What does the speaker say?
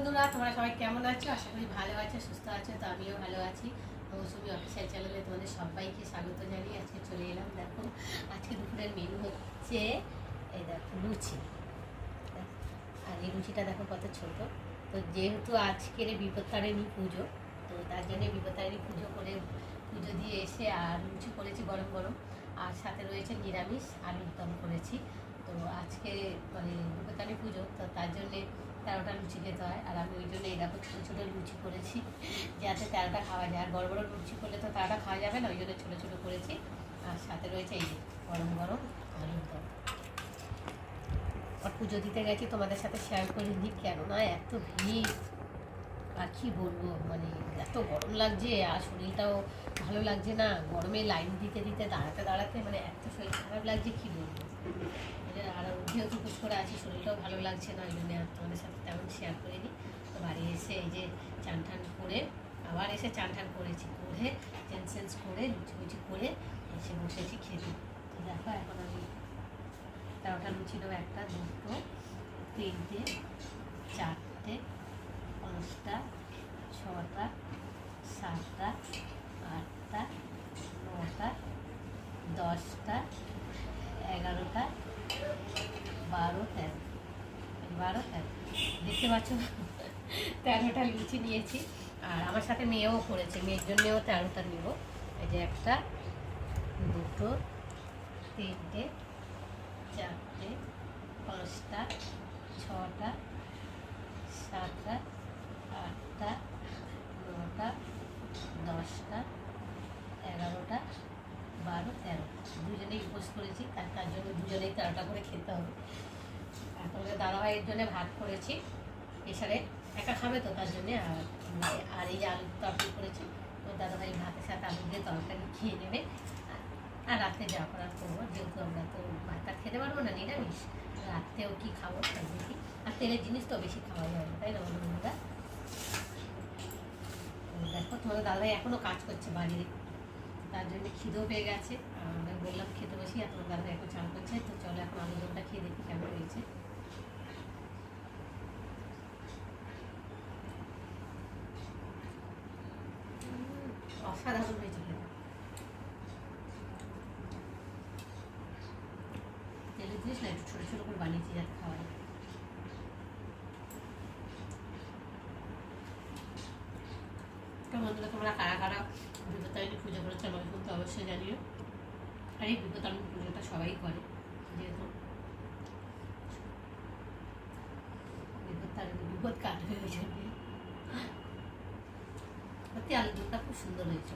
বন্ধুরা, তোমরা সবাই কেমন আছো? আশা করি ভালো আছো, সুস্থ আছো। তো আমিও ভালো আছি। মৌসুমি অফিসিয়াল চ্যানেলে তোমাদের সবাইকে স্বাগত জানিয়ে আজকে চলে এলাম। দেখো, আজকে দুপুরের মেনু হচ্ছে এই দেখো লুচি। আর এই লুচিটা দেখো কত ছোট। তো যেহেতু আজকের বিপত্তারিণী পুজো, তো তার জন্য বিপত্তারিণী পুজো করে পুজো দিয়ে এসে আর লুচি করেছি গরম গরম। আর সাথে রয়েছে নিরামিষ আলুর দম করেছি। তো আজকে মানে বিপত্তারিণী পুজো, তো তার জন্যে 13টা লুচি খেতে হয়। আর আমি ওই জন্য এই দেখো ছোটো ছোটো লুচি করেছি যাতে 13টা খাওয়া যায়। আর বড় বড় লুচি করলে তো 13টা খাওয়া যাবে না, ওই জন্য ছোটো ছোটো করেছি। আর সাথে রয়েছে এই যে গরম গরম আলুর দম। আর পুজো দিতে গেছি, তোমাদের সাথে শেয়ার করিনি কেননা এত ভিড়। আর কি বলবো, মানে এত গরম লাগছে আর শরীরটাও ভালো লাগছে না। গরমে লাইন দিতে দিতে দাঁড়াতে দাঁড়াতে মানে এত শরীর খারাপ লাগছে কি বলবো। আর যেহেতু পুজ করে আছি, শরীরটাও ভালো লাগছে না, ওই জন্য আর তোমাদের সাথে তেমন শেয়ার করিনি। তো বাড়ি এসে এই যে চান টান করে আবার এসে চান টান করেছি, করে চেঞ্জ করে লুচি লুচি করে এসে বসেছি খেতে। তো দেখো এখন আমি 13টা লুচি নেবো, 1টা 2টো 3টে 4টে 5টা 6টা 7টা 8টা 9টা 10টা 11টা 12 13 দেখতে পাচ্ছ 13টা লুচি নিয়েছি। আর আমার সাথে মেয়েও করেছে, মেয়ের জন্যেও 13টা নেব। এই যে 1টা 2টো 3টে 4টে 5টা 6টা 7টা 8টা 9টা 10টা 11টা 12 13। দুজনেই উপোস করেছি, তার জন্য দুজনেই 13টা করে খেতে হবে। আর তোমাদের দাদাভাইয়ের জন্য ভাত করেছি প্রেশারে, একা খাবে তো তার জন্যে। আর এই যে আলুর তরকারি করেছি, তো দাদাভাই ভাতের সাথে আলু দিয়ে তরকারি খেয়ে নেবে। আর রাতে যা করার করবো, যেহেতু আমরা তো ভাত খেতে পারবো না নিরামিষ, রাত্রেও কি খাবো তাই দেখি। আর তেলের জিনিস তো বেশি খাওয়া যাবে না, তাই না বন্ধুরা? দেখো তোমাদের দাদাভাই এখনও কাজ করছে বাড়ির, তার জন্য খিদেও পেয়ে গেছে। আমি বললাম খেতে বসি, আর তোমার দাদা এখন চান করছে। তো চলো এখন আলুর দমটা খেয়ে দেখি কেমন হয়েছে। অসাধারণ হয়েছে খেতে। তেলের জিনিস না, একটু ছোটো ছোটো করে বানিয়েছি যাতে খাওয়া যায়। তো বন্ধুরা, তোমরা কারা কারা বিপত্তারিণী পুজো করেছো আমাকে কিন্তু অবশ্যই জানিও। আর এই বিপত্তারিণী পুজোটা সবাই করে, যেহেতু বিপদ কাটবে ওই জন্য। সত্যি আলুর দমটা খুব সুন্দর হয়েছে।